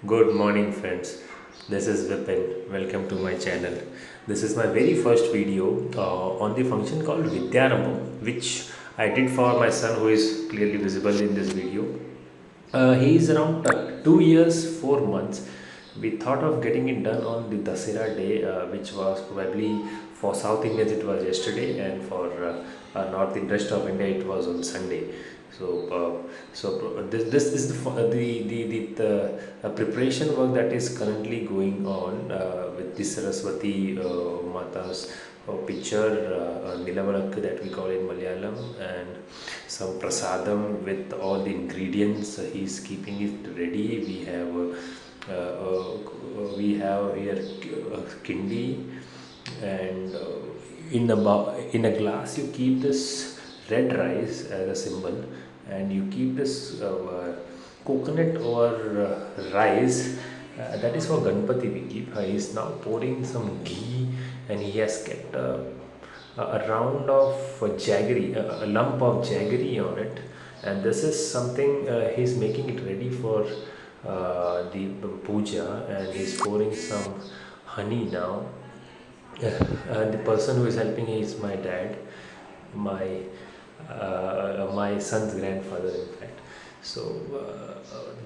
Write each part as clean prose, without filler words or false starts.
Good morning, friends. This is Vipin. Welcome to my channel. This is my very first video on the function called Vidyarambham, which I did for my son, who is clearly visible in this video. He is around 2 years, 4 months. We thought of getting it done on the Dasera day, which was probably for South Indians it was yesterday, and for North in rest of India it was on Sunday. This is the preparation work that is currently going on with the Saraswati Mata's picture, Nilavalak that we call in Malayalam, and some prasadam with all the ingredients. He's keeping it ready. We have here kindi, and in a glass you keep this red rice as a symbol, and you keep this coconut or rice, that is for Ganpati we keep. He is now pouring some ghee, and he has kept a round of jaggery, a lump of jaggery on it, and this is something he's making it ready for the puja, and he's pouring some honey now. And the person who is helping is my dad, my my son's grandfather, in fact. So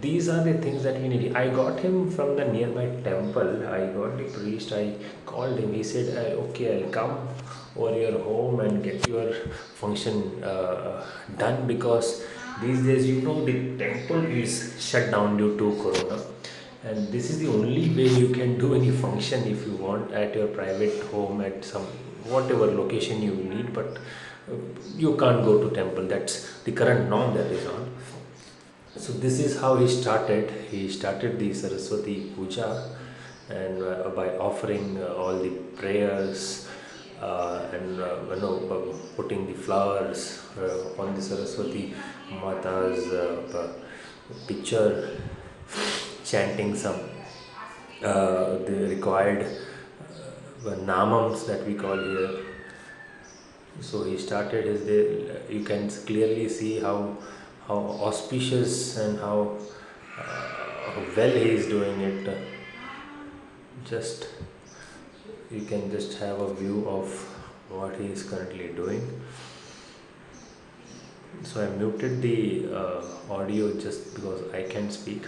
these are the things that we need. I got him from the nearby temple. I got the priest. I called him. He said, "Okay, I'll come over your home and get your function done, because these days, the temple is shut down due to Corona, and this is the only way you can do any function if you want at your private home at some whatever location you need, but you can't go to temple. That's the current norm that is on. So this is how he started the Saraswati puja, and by offering all the prayers, and putting the flowers on the Saraswati Mata's picture, chanting some the required namams that we call here. So he started his day. You can clearly see how auspicious and how well he is doing it. Just you can just have a view of what he is currently doing. So I muted the audio just because I can't speak.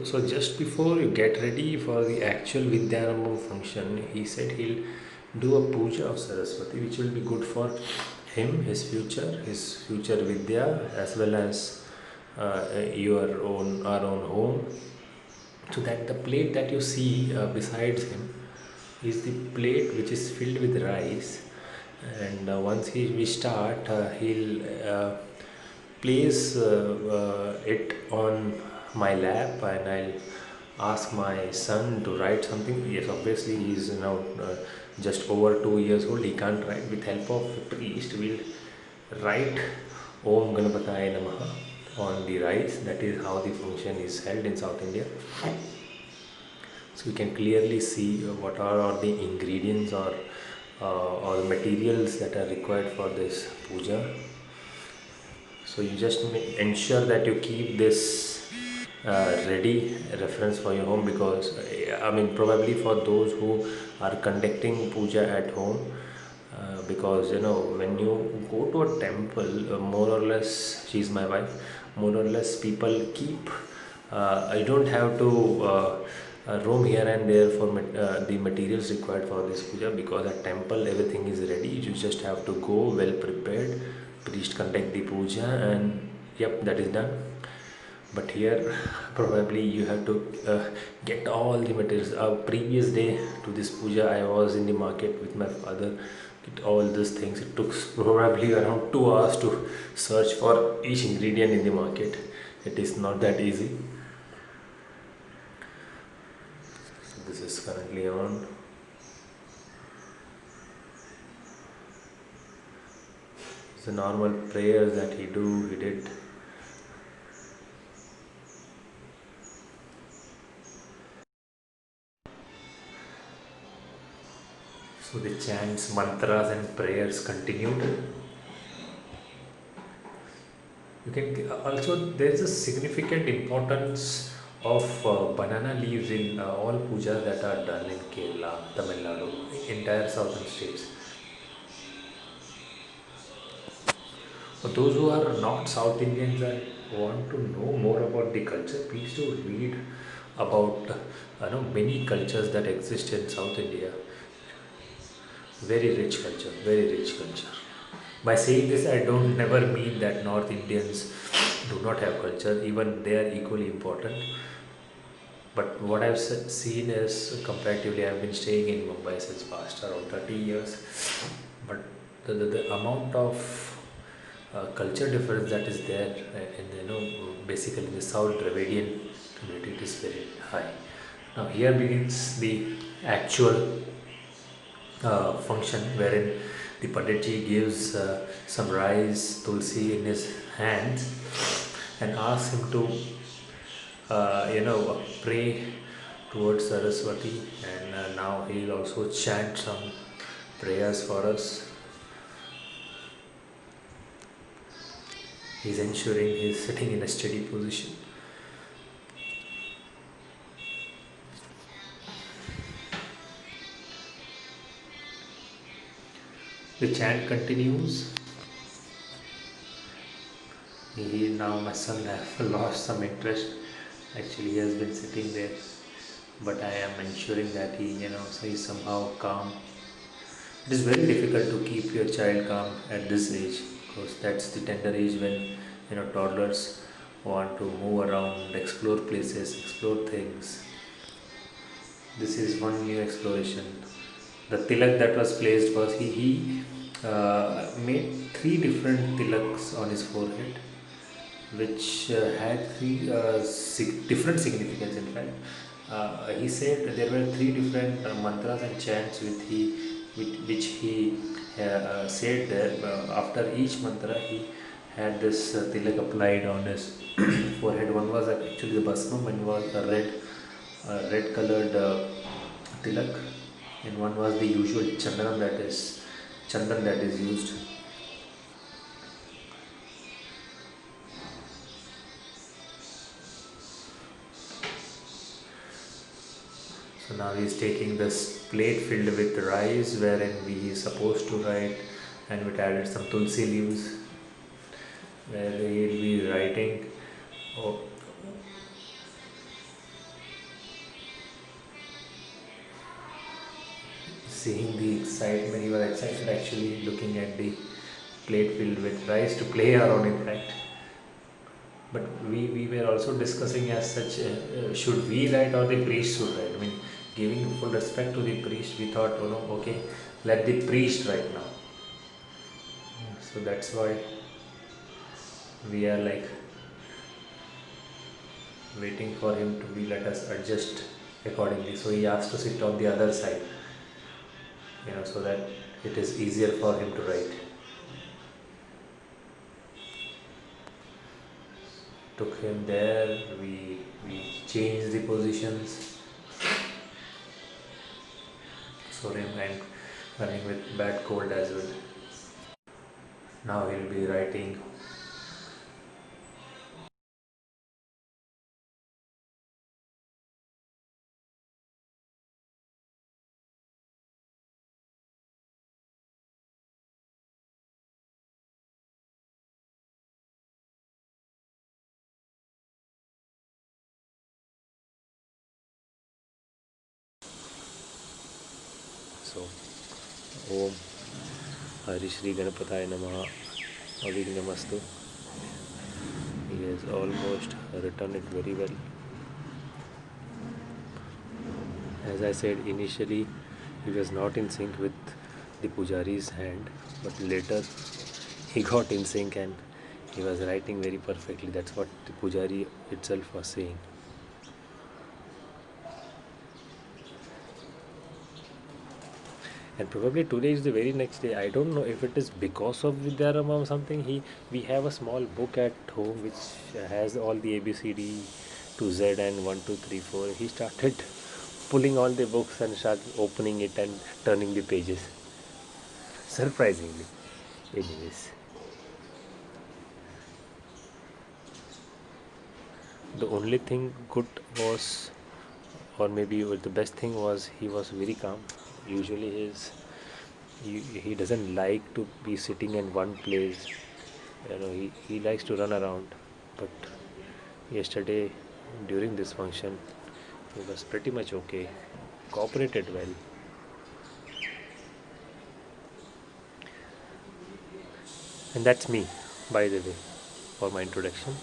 So just before you get ready for the actual Vidyarambham function, he said he'll do a puja of Saraswati, which will be good for him, his future Vidya, as well as our own home. So that the plate that you see besides him is the plate which is filled with rice, and once we start, he'll place it on my lap, and I'll ask my son to write something. Yes, obviously he is now just over 2 years old. He can't write. With help of the priest, we'll write Om Ganapataya Namaha on the rice. That is how the function is held in South India. So you can clearly see what are all the ingredients or the materials that are required for this puja. So you just ensure that you keep this ready reference for your home, because I mean, probably for those who are conducting puja at home, because when you go to a temple, more or less, she's my wife, more or less people keep, I don't have to roam here and there for the materials required for this puja, because at temple everything is ready. You just have to go well prepared, priest conduct the puja, and yep, that is done. But here probably you have to get all the materials. Previous day to this puja, I was in the market with my father, get all these things. It took probably around 2 hours to search for each ingredient in the market. It is not that easy. So this is currently on. the normal prayers that he did. So the chants, mantras, and prayers continued. You can also, there is a significant importance of banana leaves in all pujas that are done in Kerala, Tamil Nadu, entire southern states. For those who are not South Indians and want to know more about the culture, please do read about many cultures that exist in South India. Very rich culture, very rich culture. By saying this, I don't never mean that North Indians do not have culture. Even they are equally important. But what I've seen is comparatively, I've been staying in Mumbai since past around 30 years. But the amount of culture difference that is there in basically the South Dravidian community, it is very high. Now here begins the actual function wherein the Panditji gives some rice, tulsi in his hands and asks him to pray towards Saraswati, and now he'll also chant some prayers for us. He's ensuring he's sitting in a steady position. The chant continues. Now my son has lost some interest. Actually, he has been sitting there, but I am ensuring that so he's somehow calm. It is very difficult to keep your child calm at this age, because that's the tender age when toddlers want to move around, explore places, explore things. This is one new exploration. The tilak that was placed was he made three different tilaks on his forehead, which had three different significance. In fact, he said there were three different mantras and chants which he said there. After each mantra, he had this tilak applied on his forehead. One was actually the basmam, one was a red colored tilak, and one was the usual chandan that is used. So now he is taking this plate filled with rice wherein we is supposed to write, and we added some tulsi leaves where he will be writing. Oh, seeing the excitement, he was excited actually looking at the plate filled with rice to play around, in fact. But we were also discussing as such, should we write or the priest should write? I mean, giving full respect to the priest, we thought, okay, let the priest write now. So that's why we are like waiting for him to be, let us adjust accordingly. So he asked to sit on the other side, so that it is easier for him to write. Took him there, we changed the positions. Sorry, I'm running with bad cold as well. Now he'll be writing. So, Om Hari Shri Ganapataya Namaha Avignamastu. He has almost written it very well. As I said initially, he was not in sync with the Pujari's hand, but later he got in sync and he was writing very perfectly. That's what the Pujari itself was saying. And probably today is the very next day. I don't know if it is because of Vidyarambham or something. We have a small book at home which has all the ABCD to Z and 1 2 3 4. He started pulling all the books and started opening it and turning the pages. Surprisingly. Anyways, the only thing good was, or maybe the best thing was, he was very calm. Usually he doesn't like to be sitting in one place. He likes to run around. But yesterday during this function he was pretty much okay, cooperated well. And that's me, by the way, for my introduction.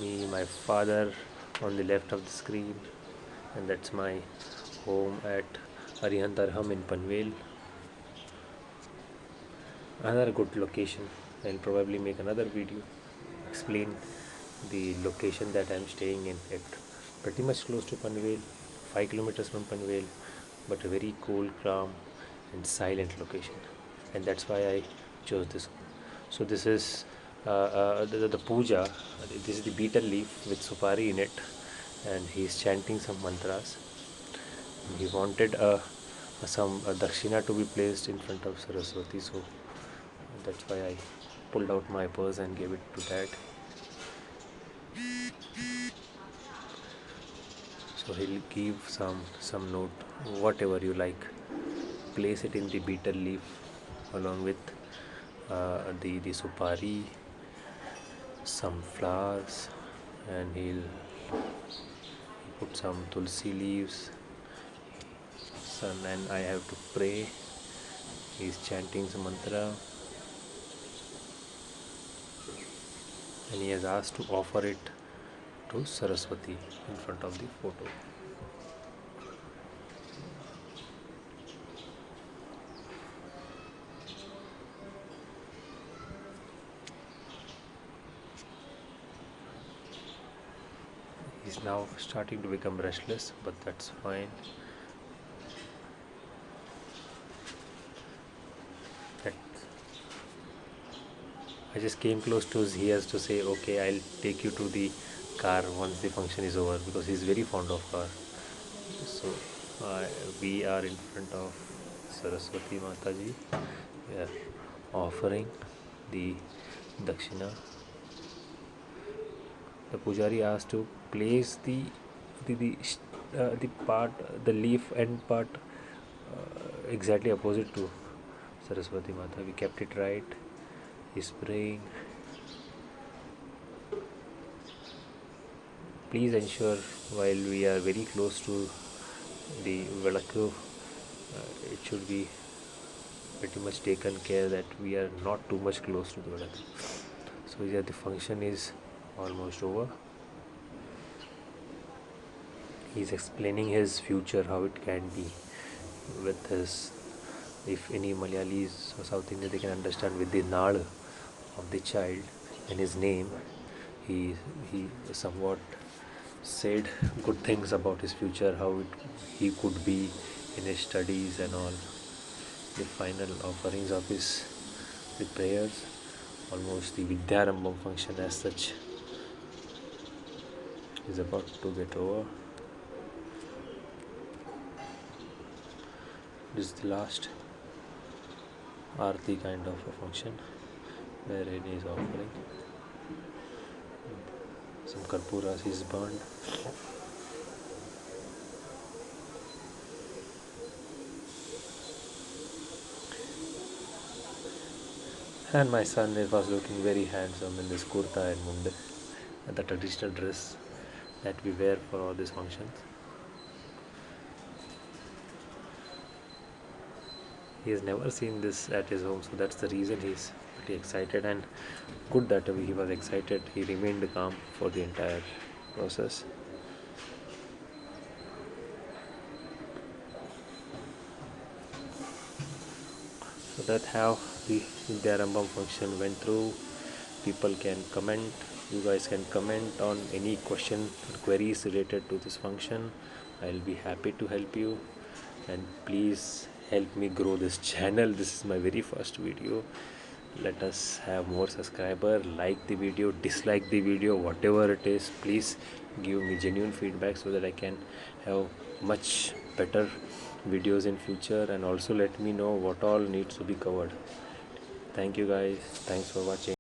Me, my father on the left of the screen, and that's my home at Arihantarham in Panvel. Another good location. I'll probably make another video explain the location that I'm staying in. It pretty much close to Panvel, 5 kilometers from Panvel, but a very cool, calm, and silent location, and that's why I chose this. So this is the puja. This is the betel leaf with supari in it, and he's chanting some mantras. He wanted some dakshina to be placed in front of Saraswati, so that's why I pulled out my purse and gave it to dad. So he'll give some note, whatever you like. Place it in the betel leaf along with the supari, some flowers, and he'll put some tulsi leaves. Son, and I have to pray. He's chanting some mantra, and he has asked to offer it to Saraswati in front of the photo. He's now starting to become restless, but that's fine. That I just came close to his ears to say, okay, I'll take you to the car once the function is over, because he's very fond of car. So we are in front of Saraswati Mataji. We are offering the dakshina. The pujari asked to place the part, the leaf end part, exactly opposite to Saraswati Mata. We kept it right. He's praying. Please ensure while we are very close to the Velakku, it should be pretty much taken care that we are not too much close to the Velakku. So yeah, the function is almost over. He's explaining his future, how it can be with his, if any Malayalis or South Indian, they can understand with the Nal of the child and his name. He somewhat said good things about his future, how he could be in his studies and all. The final offerings of his, the prayers, almost the Vidyarambham function as such, is about to get over. This is the last Aarti kind of a function wherein he is offering some karpuras is burned. And my son was looking very handsome in this kurta and munde, and the traditional dress that we wear for all these functions. He has never seen this at his home, so that's the reason he's pretty excited, and good that he was excited. He remained calm for the entire process. So that's how the Vidhyarambham function went through. People can comment, you guys can comment on any question or queries related to this function. I'll be happy to help you, and please help me grow this channel. This is my very first video. Let us have more subscriber. Like the video, dislike the video, whatever it is, please give me genuine feedback so that I can have much better videos in future, and also let me know what all needs to be covered. Thank you guys, thanks for watching.